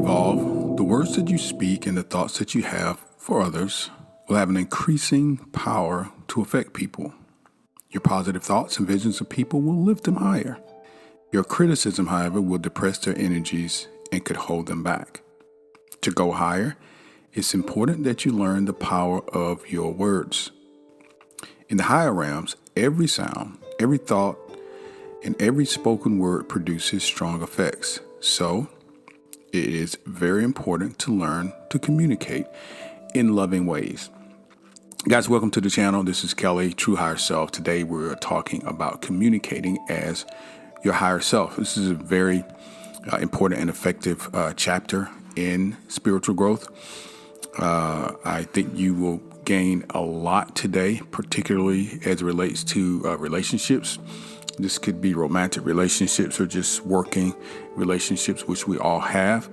evolve, the words that you speak and the thoughts that you have for others will have an increasing power to affect people. Your positive thoughts and visions of people will lift them higher. Your criticism, however, will depress their energies and could hold them back. To go higher, it's important that you learn the power of your words. In the higher realms, every sound, every thought, and every spoken word produces strong effects. So, it is very important to learn to communicate in loving ways. Guys, welcome to the channel. This is Kelly, True Higher Self. Today we're talking about communicating as your higher self. This is a very important and effective chapter in spiritual growth. I think you will gain a lot today, particularly as it relates to relationships. This could be romantic relationships or just working relationships, which we all have,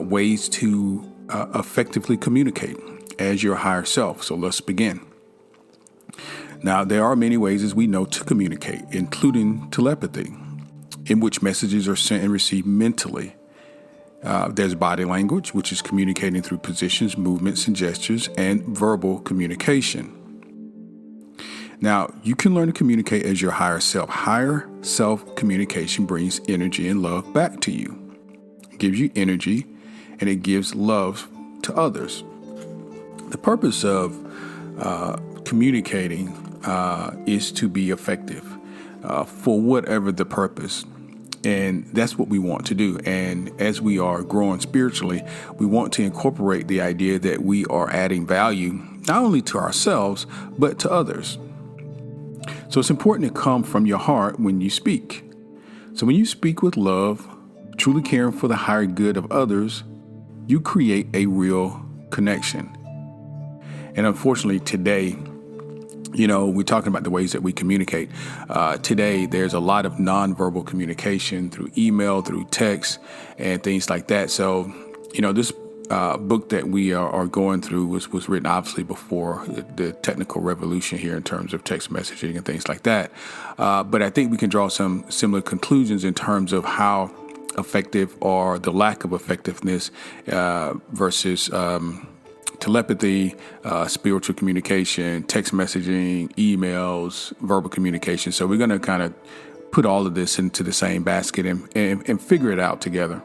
ways to effectively communicate as your higher self. So let's begin. Now, there are many ways, as we know, to communicate, including telepathy, in which messages are sent and received mentally. There's body language, which is communicating through positions, movements, and gestures, and verbal communication. Now, you can learn to communicate as your higher self. Higher self communication brings energy and love back to you. It gives you energy and it gives love to others. The purpose of communicating is to be effective for whatever the purpose. And that's what we want to do. And as we are growing spiritually, we want to incorporate the idea that we are adding value not only to ourselves, but to others. So it's important to come from your heart when you speak. So when you speak with love, truly caring for the higher good of others, you create a real connection. And unfortunately today, we're talking about the ways that we communicate. Today, there's a lot of nonverbal communication through email, through text, and things like that. So, this book that we are going through was written obviously before the technical revolution here in terms of text messaging and things like that. But I think we can draw some similar conclusions in terms of how effective or the lack of effectiveness versus telepathy, spiritual communication, text messaging, emails, verbal communication. So we're going to kind of put all of this into the same basket and figure it out together.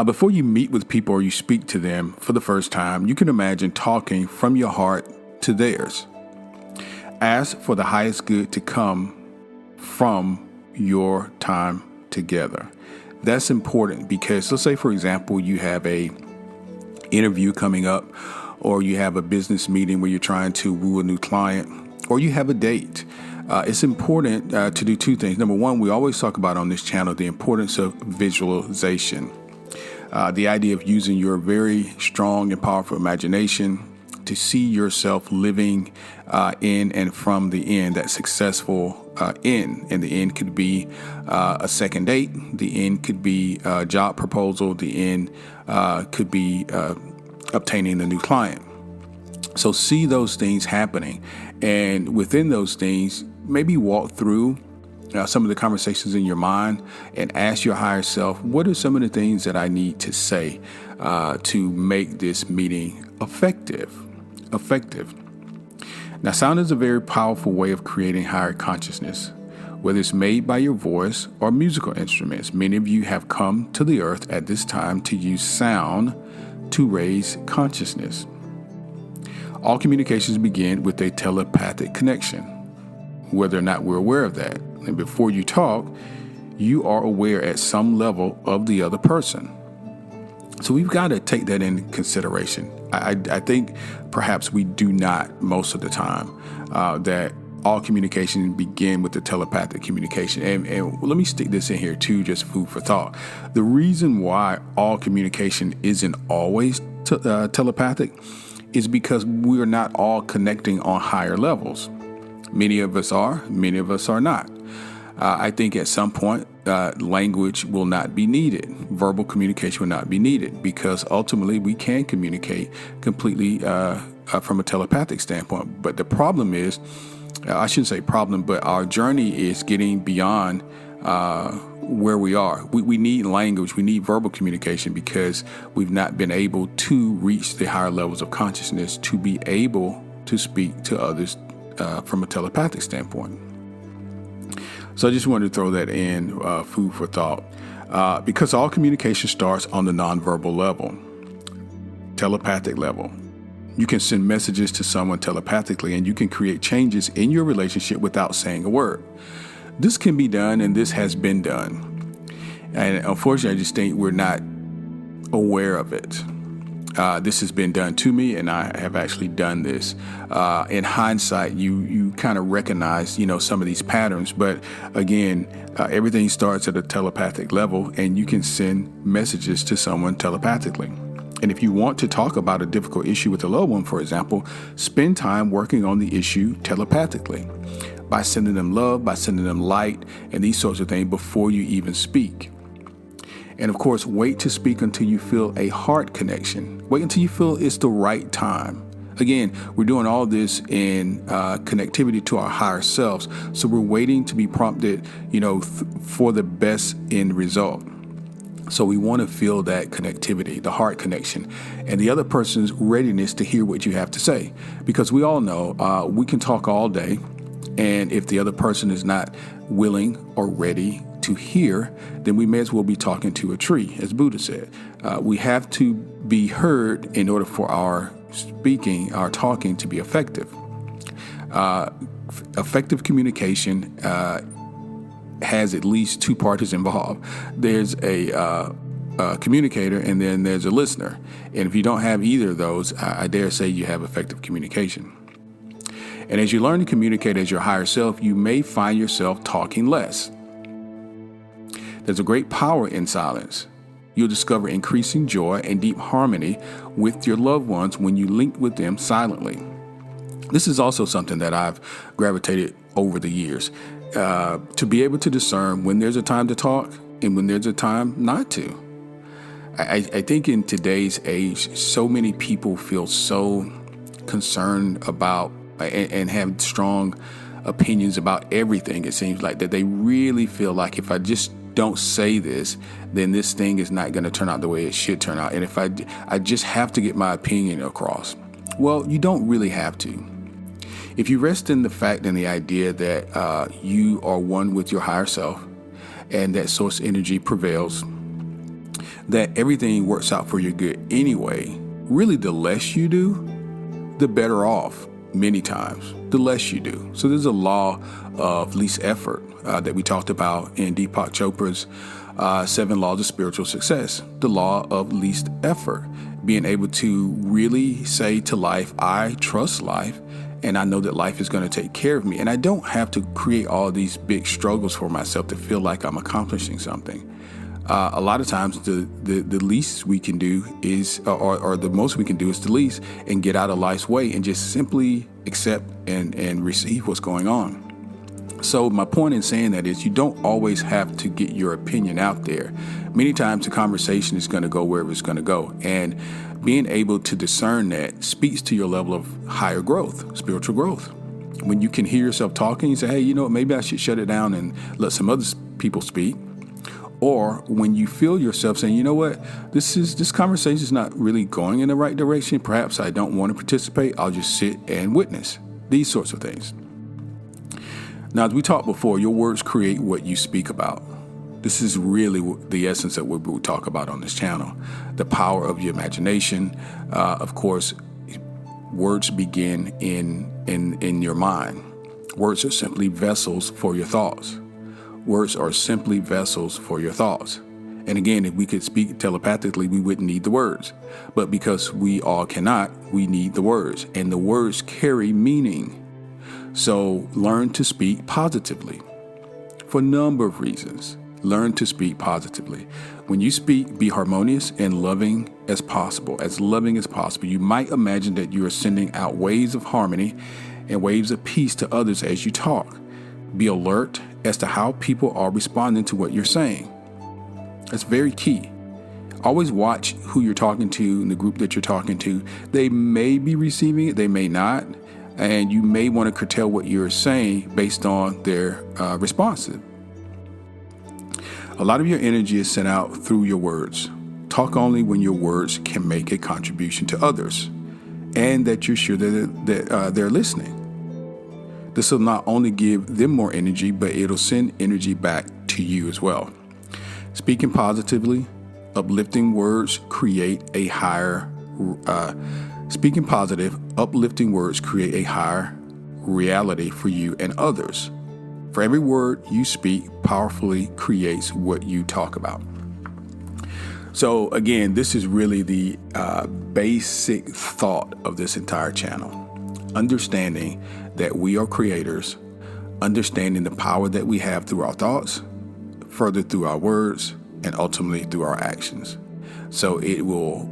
Before you meet with people or you speak to them for the first time, you can imagine talking from your heart to theirs. Ask for the highest good to come from your time together. That's important because let's say, for example, you have a interview coming up, or you have a business meeting where you're trying to woo a new client, or you have a date. It's important to do two things. Number one, we always talk about on this channel the importance of visualization. The idea of using your very strong and powerful imagination to see yourself living in and from the end, that successful end. And the end could be a second date. The end could be a job proposal. The end could be obtaining a new client. So see those things happening. And within those things, maybe walk through some of the conversations in your mind and ask your higher self, what are some of the things that I need to say to make this meeting effective? Now, sound is a very powerful way of creating higher consciousness, whether it's made by your voice or musical instruments. Many of you have come to the earth at this time to use sound to raise consciousness. All communications begin with a telepathic connection, whether or not we're aware of that. And before you talk, you are aware at some level of the other person. So we've got to take that into consideration. I think perhaps we do not most of the time that all communication begin with the telepathic communication. And let me stick this in here too, just food for thought. The reason why all communication isn't always telepathic is because we're not all connecting on higher levels. Many of us are, many of us are not. I think at some point, language will not be needed. Verbal communication will not be needed because ultimately we can communicate completely from a telepathic standpoint. But the problem is, I shouldn't say problem, but our journey is getting beyond where we are. We need language. We need verbal communication because we've not been able to reach the higher levels of consciousness to be able to speak to others from a telepathic standpoint. So I just wanted to throw that in, food for thought, because all communication starts on the nonverbal level, telepathic level. You can send messages to someone telepathically, and you can create changes in your relationship without saying a word. This can be done, and this has been done. And unfortunately, I just think we're not aware of it. This has been done to me, and I have actually done this. In hindsight, you kind of recognize, some of these patterns. But again, everything starts at a telepathic level, and you can send messages to someone telepathically. And if you want to talk about a difficult issue with a loved one, for example, spend time working on the issue telepathically by sending them love, by sending them light, and these sorts of things before you even speak. And of course, wait to speak until you feel a heart connection. Wait until you feel it's the right time. Again, we're doing all this in connectivity to our higher selves. So we're waiting to be prompted, for the best end result. So we want to feel that connectivity, the heart connection, and the other person's readiness to hear what you have to say. Because we all know we can talk all day, and if the other person is not willing or ready to hear, then we may as well be talking to a tree, as Buddha said. We have to be heard in order for our speaking, our talking to be effective. Effective communication has at least two parties involved. There's a communicator, and then there's a listener. And if you don't have either of those, I dare say you have effective communication. And as you learn to communicate as your higher self, you may find yourself talking less. There's a great power in silence. You'll discover increasing joy and deep harmony with your loved ones when you link with them silently. This is also something that I've gravitated over the years. To be able to discern when there's a time to talk and when there's a time not to. I think in today's age, so many people feel so concerned about and have strong opinions about everything. It seems like that they really feel like if I just don't say this, then this thing is not going to turn out the way it should turn out. And if I just have to get my opinion across. Well, you don't really have to. If you rest in the fact and the idea that you are one with your higher self and that source energy prevails, that everything works out for your good anyway, really the less you do, the better off many times, the less you do. So there's a law of least effort that we talked about in Deepak Chopra's 7 Laws of Spiritual Success, the law of least effort, being able to really say to life, I trust life. And I know that life is going to take care of me. And I don't have to create all these big struggles for myself to feel like I'm accomplishing something. A lot of times the least we can do is, or the most we can do is the least, and get out of life's way and just simply accept and receive what's going on. So my point in saying that is you don't always have to get your opinion out there. Many times the conversation is going to go wherever it's going to go. And being able to discern that speaks to your level of higher growth, spiritual growth. When you can hear yourself talking, you say, hey, maybe I should shut it down and let some other people speak. Or when you feel yourself saying, you know what, this conversation is not really going in the right direction. Perhaps I don't want to participate. I'll just sit and witness. These sorts of things. Now, as we talked before, your words create what you speak about. This is really the essence of what we talk about on this channel. The power of your imagination. Of course, words begin in your mind. Words are simply vessels for your thoughts. Words are simply vessels for your thoughts. And again, if we could speak telepathically, we wouldn't need the words. But because we all cannot, we need the words. And the words carry meaning. So learn to speak positively for a number of reasons. Learn to speak positively. When you speak, be harmonious and loving as possible. As loving as possible. You might imagine that you are sending out waves of harmony and waves of peace to others as you talk. Be alert as to how people are responding to what you're saying. That's very key. Always watch who you're talking to and the group that you're talking to. They may be receiving it, they may not. And you may want to curtail what you're saying based on their responses. A lot of your energy is sent out through your words. Talk only when your words can make a contribution to others and that you're sure that they're listening. This will not only give them more energy, but it'll send energy back to you as well. Speaking positively, uplifting words create a higher reality for you and others. For every word you speak powerfully creates what you talk about. So again, this is really the basic thought of this entire channel. Understanding that we are creators, understanding the power that we have through our thoughts, further through our words, and ultimately through our actions. So it will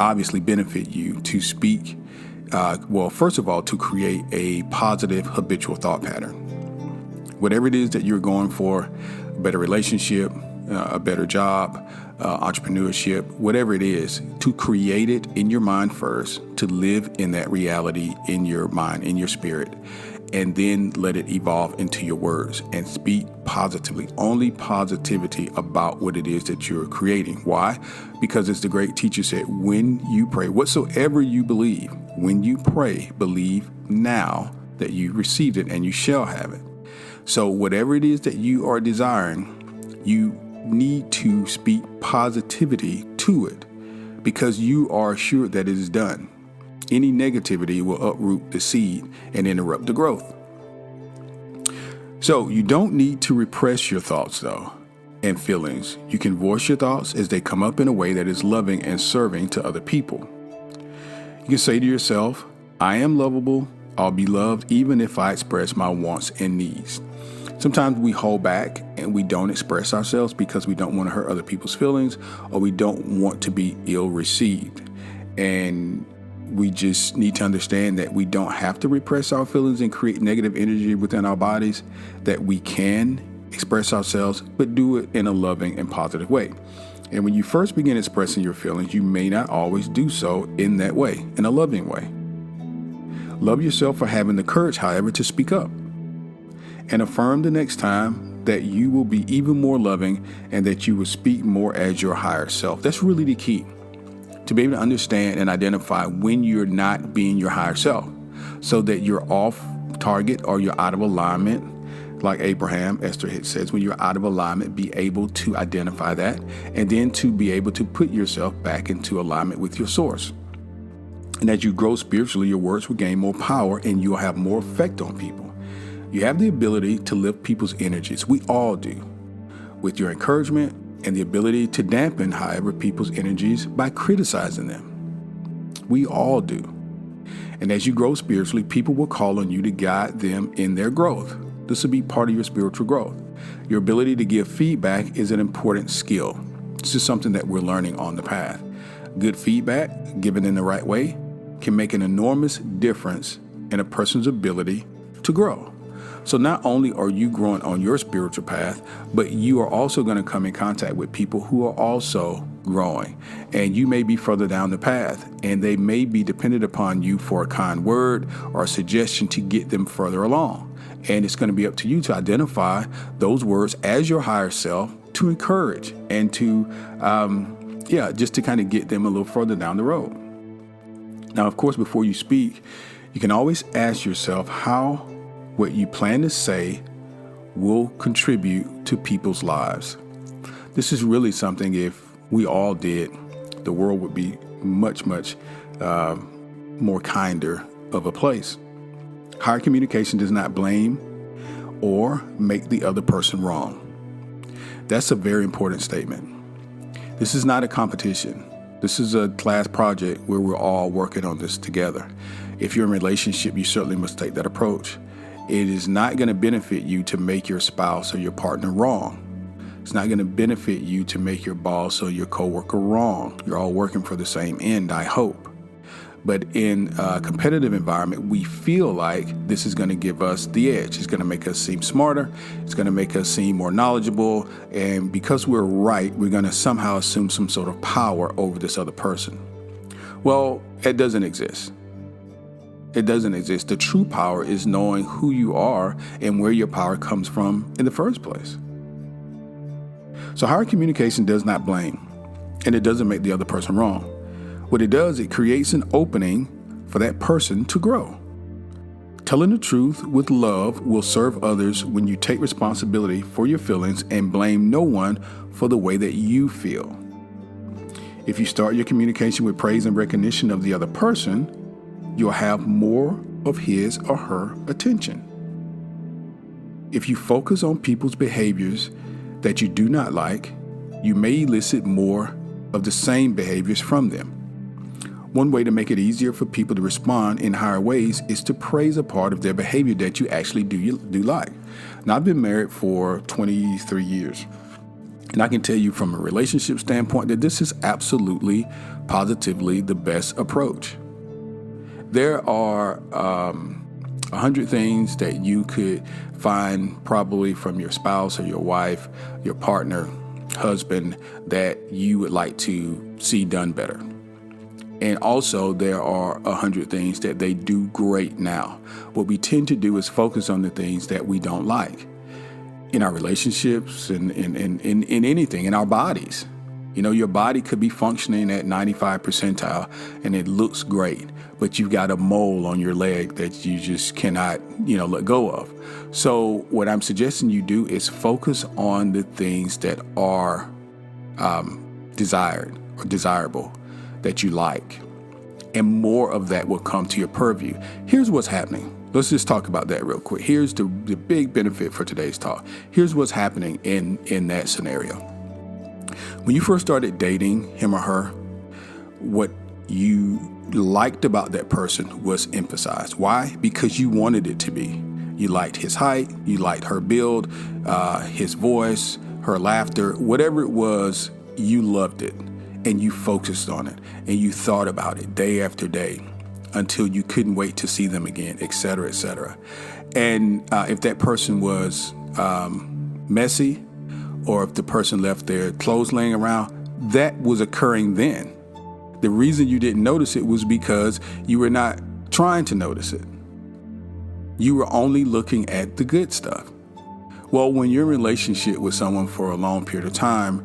obviously benefit you to speak, first of all, to create a positive habitual thought pattern. Whatever it is that you're going for, a better relationship, a better job, entrepreneurship, whatever it is, to create it in your mind first, to live in that reality in your mind, in your spirit, and then let it evolve into your words and speak positively, only positivity about what it is that you're creating. Why? Because as the great teacher said, when you pray, whatsoever you believe, when you pray, believe now that you received it and you shall have it. So whatever it is that you are desiring, you need to speak positivity to it because you are assured that it is done. Any negativity will uproot the seed and interrupt the growth. So you don't need to repress your thoughts, though, and feelings. You can voice your thoughts as they come up in a way that is loving and serving to other people. You can say to yourself, I am lovable. I'll be loved even if I express my wants and needs. Sometimes we hold back and we don't express ourselves because we don't want to hurt other people's feelings or we don't want to be ill received. And we just need to understand that we don't have to repress our feelings and create negative energy within our bodies, that we can express ourselves, but do it in a loving and positive way. And when you first begin expressing your feelings, you may not always do so in that way, in a loving way. Love yourself for having the courage, however, to speak up. And affirm the next time that you will be even more loving and that you will speak more as your higher self. That's really the key, to be able to understand and identify when you're not being your higher self, so that you're off target or you're out of alignment. Like Abraham, Esther says, when you're out of alignment, be able to identify that and then to be able to put yourself back into alignment with your source. And as you grow spiritually, your words will gain more power and you'll have more effect on people. You have the ability to lift people's energies. We all do. With your encouragement and the ability to dampen, however, people's energies by criticizing them. We all do. And as you grow spiritually, people will call on you to guide them in their growth. This will be part of your spiritual growth. Your ability to give feedback is an important skill. This is something that we're learning on the path. Good feedback, given in the right way, can make an enormous difference in a person's ability to grow. So not only are you growing on your spiritual path, but you are also going to come in contact with people who are also growing. And you may be further down the path, and they may be dependent upon you for a kind word or a suggestion to get them further along. And it's going to be up to you to identify those words as your higher self to encourage and to, just to kind of get them a little further down the road. Now, of course, before you speak, you can always ask yourself how what you plan to say will contribute to people's lives. This is really something, if we all did, the world would be much, much more kinder of a place. Higher communication does not blame or make the other person wrong. That's a very important statement. This is not a competition. This is a class project where we're all working on this together. If you're in a relationship, you certainly must take that approach. It is not going to benefit you to make your spouse or your partner wrong. It's not going to benefit you to make your boss or your coworker wrong. You're all working for the same end, I hope. But in a competitive environment, we feel like this is going to give us the edge. It's going to make us seem smarter. It's going to make us seem more knowledgeable. And because we're right, we're going to somehow assume some sort of power over this other person. Well, it doesn't exist. It doesn't exist. The true power is knowing who you are and where your power comes from in the first place. So hard communication does not blame, and it doesn't make the other person wrong. What it does, it creates an opening for that person to grow. Telling the truth with love will serve others when you take responsibility for your feelings and blame no one for the way that you feel. If you start your communication with praise and recognition of the other person, you'll have more of his or her attention. If you focus on people's behaviors that you do not like, you may elicit more of the same behaviors from them. One way to make it easier for people to respond in higher ways is to praise a part of their behavior that you actually do like. Now, I've been married for 23 years, and I can tell you from a relationship standpoint that this is absolutely, positively the best approach. There are 100 things that you could find probably from your spouse or your wife, your partner, husband, that you would like to see done better. And also there are 100 things that they do great now. What we tend to do is focus on the things that we don't like in our relationships and in anything, in our bodies. You know, your body could be functioning at 95 percentile and it looks great, but you've got a mole on your leg that you just cannot, let go of. So what I'm suggesting you do is focus on the things that are desired or desirable, that you like, and more of that will come to your purview. Here's what's happening. Let's just talk about that real quick. Here's the big benefit for today's talk. Here's what's happening in that scenario. When you first started dating him or her, what you liked about that person was emphasized. Why? Because you wanted it to be. You liked his height, you liked her build, his voice, her laughter, whatever it was, you loved it. And you focused on it and you thought about it day after day until you couldn't wait to see them again, et cetera, et cetera. And if that person was messy, or if the person left their clothes laying around, that was occurring then. The reason you didn't notice it was because you were not trying to notice it. You were only looking at the good stuff. Well, when you're in a relationship with someone for a long period of time,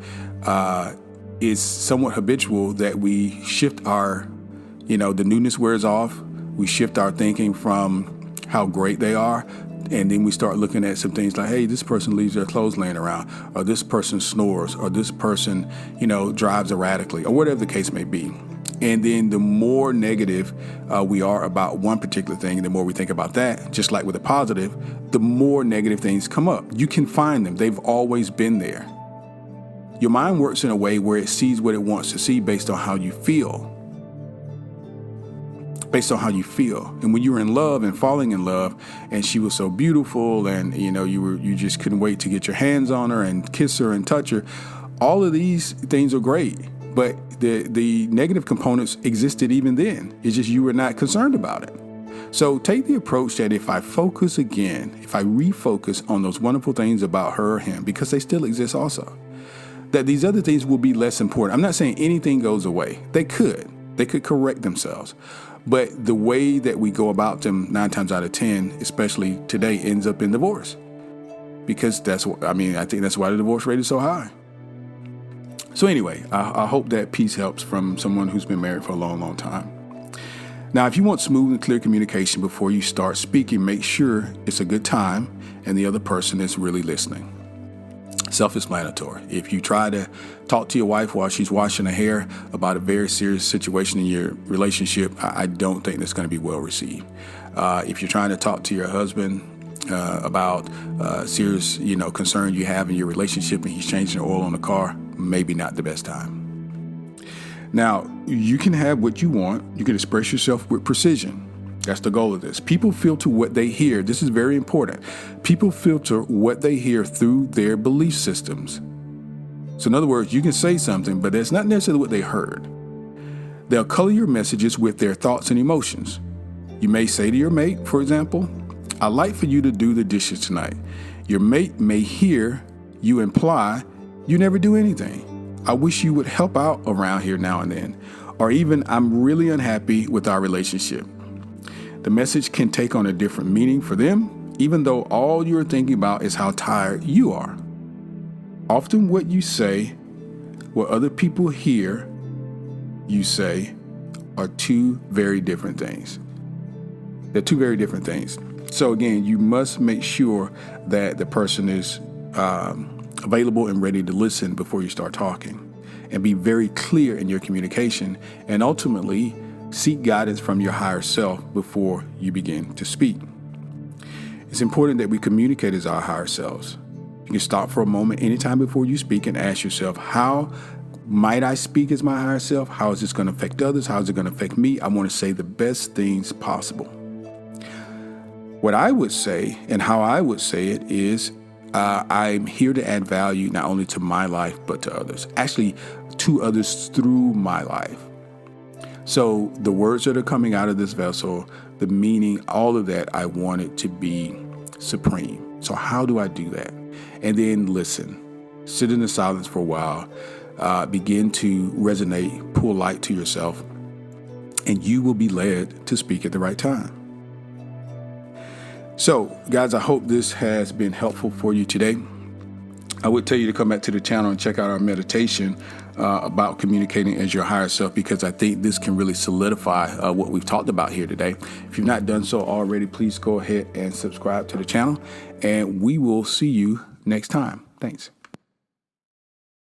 it's somewhat habitual that we shift our, the newness wears off. We shift our thinking from how great they are. And then we start looking at some things like, hey, this person leaves their clothes laying around, or this person snores, or this person, drives erratically, or whatever the case may be. And then the more negative we are about one particular thing, the more we think about that, just like with a positive, the more negative things come up. You can find them. They've always been there. Your mind works in a way where it sees what it wants to see based on how you feel. And when you were in love and falling in love, and she was so beautiful, and you just couldn't wait to get your hands on her and kiss her and touch her, all of these things are great. But the negative components existed even then. It's just you were not concerned about it. So take the approach that if I refocus on those wonderful things about her or him, because they still exist also, that these other things will be less important. I'm not saying anything goes away. They could correct themselves. But the way that we go about them 9 times out of 10, especially today, ends up in divorce. Because I think that's why the divorce rate is so high. So anyway, I hope that piece helps from someone who's been married for a long, long time. Now, if you want smooth and clear communication before you start speaking, make sure it's a good time and the other person is really listening. Self-explanatory. If you try to talk to your wife while she's washing her hair about a very serious situation in your relationship, I don't think that's going to be well received. If you're trying to talk to your husband about serious, concern you have in your relationship and he's changing the oil on the car, maybe not the best time. Now, you can have what you want. You can express yourself with precision. That's the goal of this. People filter what they hear. This is very important. People filter what they hear through their belief systems. So in other words, you can say something, but that's not necessarily what they heard. They'll color your messages with their thoughts and emotions. You may say to your mate, for example, I'd like for you to do the dishes tonight. Your mate may hear you imply you never do anything. I wish you would help out around here now and then. Or even, I'm really unhappy with our relationship. The message can take on a different meaning for them, even though all you're thinking about is how tired you are. Often what you say, what other people hear you say, are two very different things. They're two very different things. So again, you must make sure that the person is available and ready to listen before you start talking, and be very clear in your communication, and ultimately seek guidance from your higher self before you begin to speak. It's important that we communicate as our higher selves. You can stop for a moment anytime before you speak and ask yourself, how might I speak as my higher self? How is this going to affect others? How is it going to affect me? I want to say the best things possible. What I would say and how I would say it is, I'm here to add value not only to my life, but to others. Actually, to others through my life. So the words that are coming out of this vessel, the meaning, all of that, I want it to be supreme. So how do I do that? And then listen, sit in the silence for a while, begin to resonate, pull light to yourself, and you will be led to speak at the right time. So, guys, I hope this has been helpful for you today. I would tell you to come back to the channel and check out our meditation about communicating as your higher self, because I think this can really solidify what we've talked about here today. If you've not done so already, please go ahead and subscribe to the channel, and we will see you next time. Thanks.